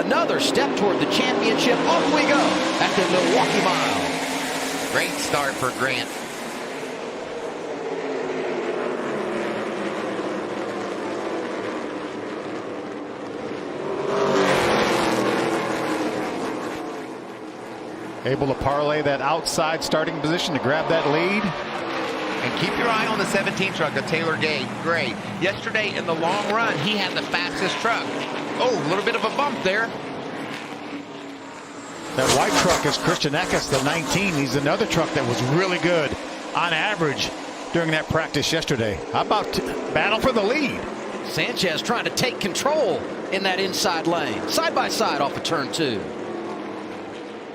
Another step toward the championship. Off we go at the Milwaukee Mile. Great start for Grant. Able to parlay that outside starting position to grab that lead. And keep your eye on the 17 truck of Taylor Gray. Yesterday in the long run, he had the fastest truck. Oh, a little bit of a bump there. That white truck is Christian Eckes, the 19. He's another truck that was really good on average during that practice yesterday. How about battle for the lead? Sanchez trying to take control in that inside lane. Side by side off of turn 2.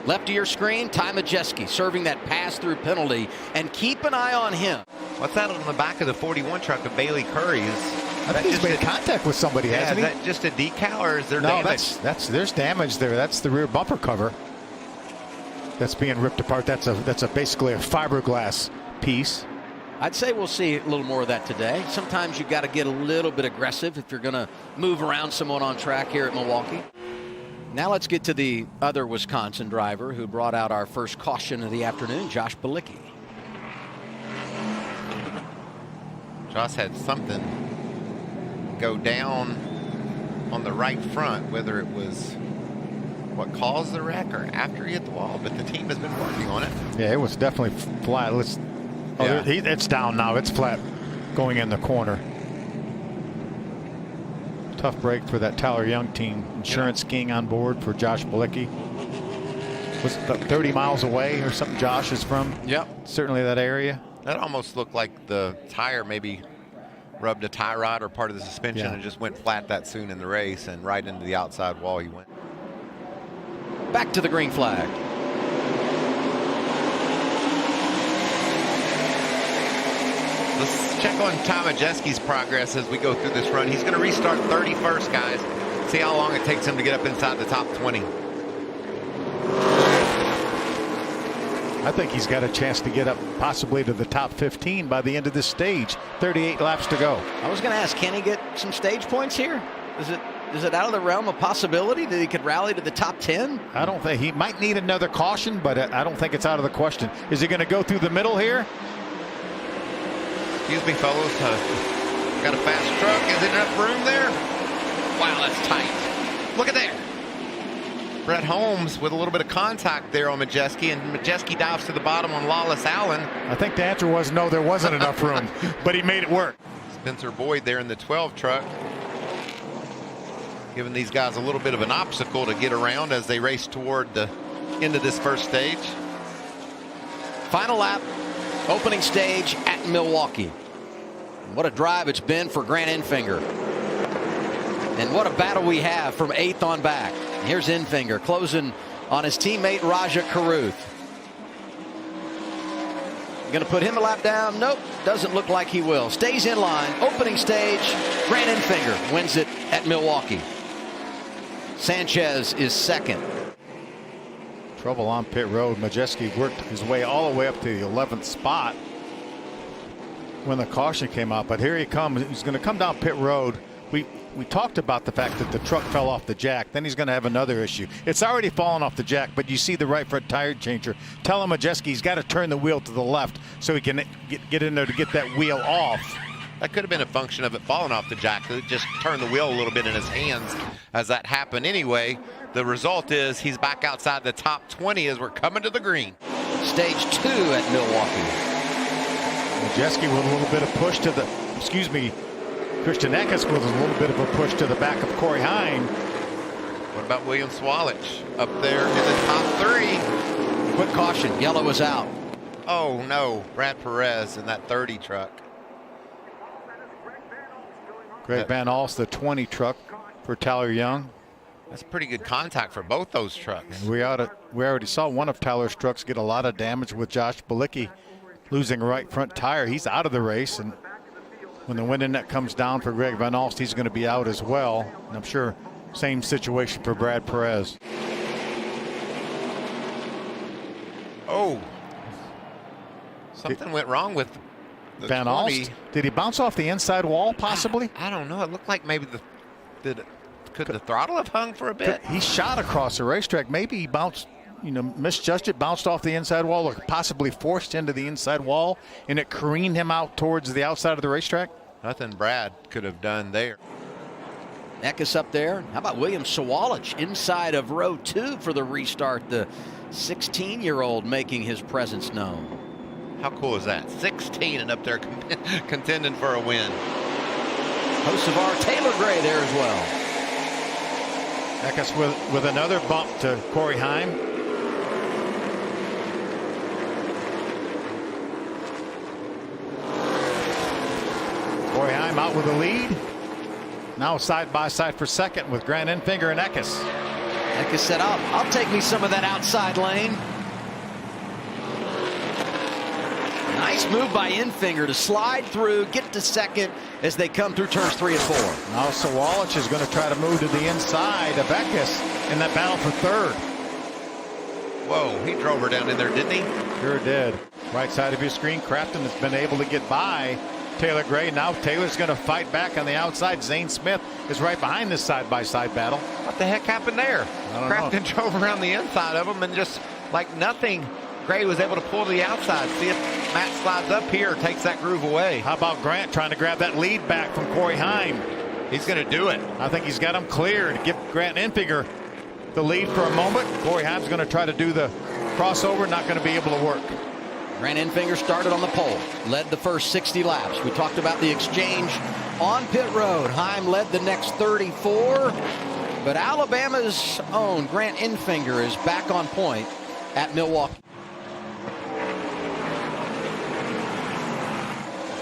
Left of your screen, Ty Majeski serving that pass-through penalty, and keep an eye on him. What's that on the back of the 41 truck of Bailey Curry's? I think he's made contact with somebody, hasn't he? Is that just a decal or is there damage? No, there's damage there. That's the rear bumper cover that's being ripped apart. That's basically a fiberglass piece. I'd say we'll see a little more of that today. Sometimes you've got to get a little bit aggressive if you're going to move around someone on track here at Milwaukee. Now let's get to the other Wisconsin driver who brought out our first caution of the afternoon, Josh Bilicki. Josh had something go down on the right front, whether it was what caused the wreck or after he hit the wall, but the team has been working on it. Yeah, it was definitely flat. It's down now. It's flat going in the corner. Tough break for that Tyler Young team. Insurance skiing on board for Josh Bilicki. Was about 30 miles away or something Josh is from. Yep. Certainly that area. That almost looked like the tire maybe rubbed a tie rod or part of the suspension and just went flat that soon in the race, and right into the outside wall he went. Back to the green flag. Let's check on Ty Majeski's progress as we go through this run. He's going to restart 31st, guys. See how long it takes him to get up inside the top 20. I think he's got a chance to get up possibly to the top 15 by the end of this stage. 38 laps to go. I was going to ask, can he get some stage points here? Is it out of the realm of possibility that he could rally to the top 10? I don't think he might need another caution, but I don't think it's out of the question. Is he going to go through the middle here? Excuse me, fellows. Got a fast truck. Is there enough room there? Wow, that's tight. Look at there. Brett Holmes with a little bit of contact there on Majeski, and Majeski dives to the bottom on Lawless Allen. I think the answer was no, there wasn't enough room, but he made it work. Spencer Boyd there in the 12 truck, giving these guys a little bit of an obstacle to get around as they race toward the end of this first stage. Final lap, opening stage at Milwaukee. What a drive it's been for Grant Enfinger. And what a battle we have from 8th on back. Here's Enfinger closing on his teammate Raja Caruth. Going to put him a lap down? Nope, doesn't look like he will. Stays in line. Opening stage, Grant Enfinger wins it at Milwaukee. Sanchez is second. Trouble on pit road. Majeski worked his way all the way up to the 11th spot when the caution came out. But here he comes. He's going to come down pit road. We talked about the fact that the truck fell off the jack. Then he's going to have another issue. It's already fallen off the jack, but you see the right front tire changer. Tell him Majeski he's got to turn the wheel to the left so he can get in there to get that wheel off. That could have been a function of it falling off the jack. It just turned the wheel a little bit in his hands as that happened. Anyway, the result is he's back outside the top 20 as we're coming to the green. Stage 2 at Milwaukee. Majeski with a little bit of push to the, Christian Eckes with a little bit of a push to the back of Corey Hine. What about William Swalich up there in the top 3? Quick caution, yellow is out. Oh no, Brad Perez in that 30 truck. Greg Van Alst, the 20 truck for Tyler Young. That's pretty good contact for both those trucks. And we already saw one of Tyler's trucks get a lot of damage with Josh Bilicki losing right front tire. He's out of the race, and when the window net comes down for Greg Van Alst, he's going to be out as well. And I'm sure same situation for Brad Perez. Oh, something went wrong with the Van 20. Alst. Did he bounce off the inside wall possibly? I don't know. It looked like maybe the Could the throttle have hung for a bit? He shot across the racetrack. Maybe he bounced, misjudged it, bounced off the inside wall, or possibly forced into the inside wall, and it careened him out towards the outside of the racetrack. Nothing Brad could have done there. Eckes up there. How about William Sawalich inside of row 2 for the restart? The 16-year-old making his presence known. How cool is that? 16 and up there contending for a win. Hocevar, Taylor Gray there as well. Eckes with another bump to Corey Heim. Corey Heim out with the lead. Now side by side for second with Grant Enfinger and Eckes. Eckes said, I'll take me some of that outside lane. Nice move by Enfinger to slide through, get to second as they come through turns 3 and 4. Now Sawalich is going to try to move to the inside of Eckes in that battle for third. Whoa, he drove her down in there, didn't he? Sure did. Right side of your screen, Crafton has been able to get by Taylor Gray. Now Taylor's going to fight back on the outside. Zane Smith is right behind this side-by-side battle. What the heck happened there? Crafton drove around the inside of him, and just like nothing, Gray was able to pull to the outside. See if Matt slides up here, takes that groove away. How about Grant trying to grab that lead back from Corey Heim? He's going to do it. I think he's got him cleared. Give Grant Enfinger the lead for a moment. Corey Heim's going to try to do the crossover, not going to be able to work. Grant Enfinger started on the pole, led the first 60 laps. We talked about the exchange on pit road. Heim led the next 34, but Alabama's own Grant Enfinger is back on point at Milwaukee.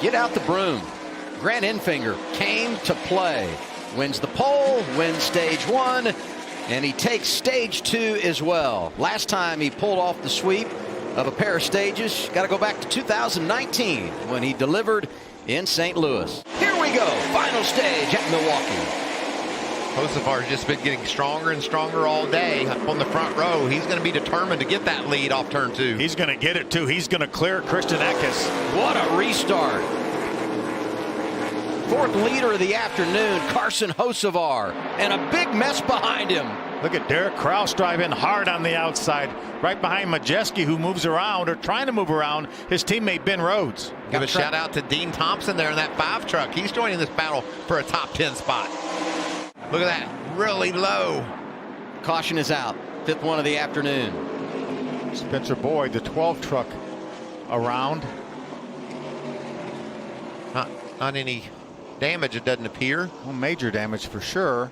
Get out the broom. Grant Enfinger came to play. Wins the pole, wins stage 1, and he takes stage 2 as well. Last time he pulled off the sweep of a pair of stages. Got to go back to 2019 when he delivered in St. Louis. Here we go. Final stage at Milwaukee. Hocevar's just been getting stronger and stronger all day up on the front row. He's going to be determined to get that lead off turn 2. He's going to get it, too. He's going to clear Christian Eckes. What a restart. Fourth leader of the afternoon, Carson Hocevar, and a big mess behind him. Look at Derek Kraus driving hard on the outside, right behind Majeski, who moves around, or trying to move around his teammate Ben Rhodes. Give a shout out to Dean Thompson there in that 5 truck. He's joining this battle for a top 10 spot. Look at that, really low. Caution is out. 5th one of the afternoon. Spencer Boyd, the 12 truck around. Not any damage, it doesn't appear. Well, major damage for sure.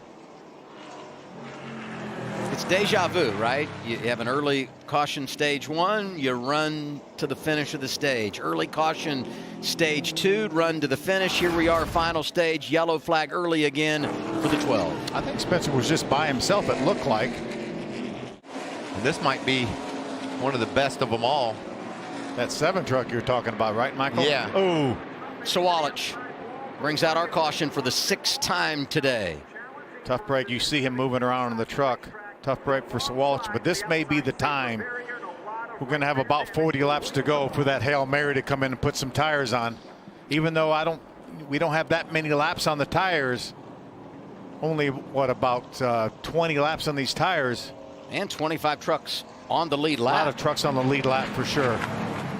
It's deja vu, right? You have an early caution stage 1, you run to the finish of the stage. Early caution stage 2, run to the finish. Here we are, final stage, yellow flag early again for the 12. I think Spencer was just by himself, it looked like. And this might be one of the best of them all. That 7 truck you're talking about, right, Michael? Yeah. Oh. Sawalich brings out our caution for the 6th time today. Tough break. You see him moving around in the truck. Tough break for Sawalich, but this may be the time. We're going to have about 40 laps to go for that Hail Mary to come in and put some tires on. Even though we don't have that many laps on the tires. Only, what, about 20 laps on these tires. And 25 trucks on the lead lap. A lot of trucks on the lead lap for sure.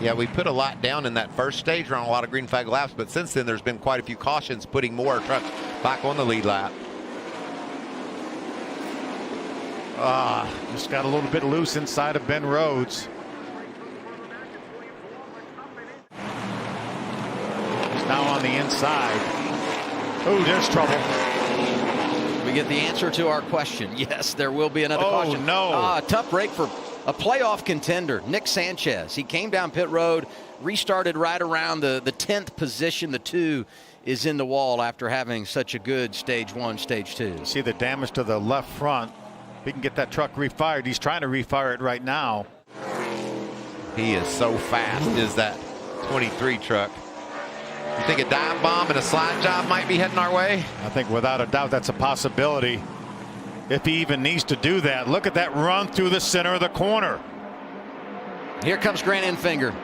Yeah, we put a lot down in that first stage, around a lot of green flag laps, but since then there's been quite a few cautions putting more trucks back on the lead lap. Just got a little bit loose inside of Ben Rhodes. He's now on the inside. Oh, there's trouble. We get the answer to our question. Yes, there will be another caution. Oh, no. Tough break for a playoff contender, Nick Sanchez. He came down pit road, restarted right around the 10th position. The 2 is in the wall after having such a good stage 1, stage 2. See the damage to the left front. He can get that truck refired. He's trying to refire it right now. He is so fast, is that 23 truck. You think a dive bomb and a slide job might be heading our way? I think without a doubt that's a possibility. If he even needs to do that. Look at that run through the center of the corner. Here comes Grant Enfinger.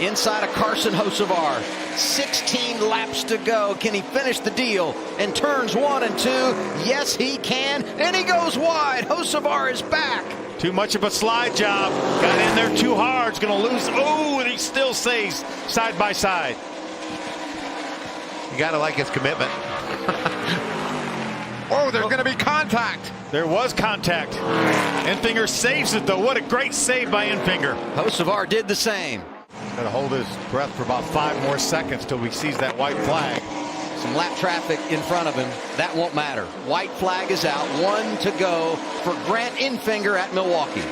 inside of Carson Hocevar. 16 laps to go. Can he finish the deal and turns 1 and 2? Yes, he can, and he goes wide. Hocevar is back. Too much of a slide job. Got in there too hard. It's going to lose. Oh, and he still stays side by side. You got to like his commitment. Oh, there's going to be contact. There was contact. Enfinger saves it, though. What a great save by Enfinger. Hocevar did the same. Got to hold his breath for about 5 more seconds till he sees that white flag. Some lap traffic in front of him. That won't matter. White flag is out. 1 to go for Grant Enfinger at Milwaukee.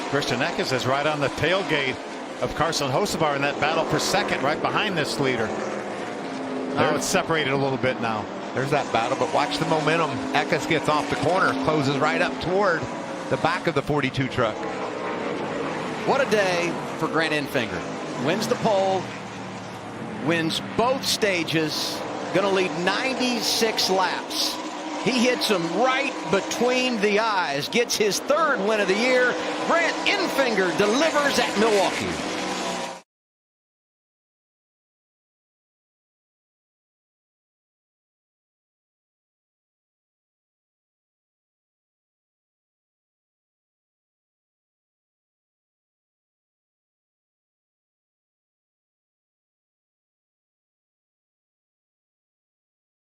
Christian Eckes is right on the tailgate of Carson Hocevar in that battle for second, right behind this leader. Now it's separated a little bit now. There's that battle, but watch the momentum. Eckes gets off the corner, closes right up toward the back of the 42 truck. What a day for Grant Enfinger. Wins the pole, wins both stages, going to lead 96 laps. He hits him right between the eyes, gets his 3rd win of the year. Grant Enfinger delivers at Milwaukee.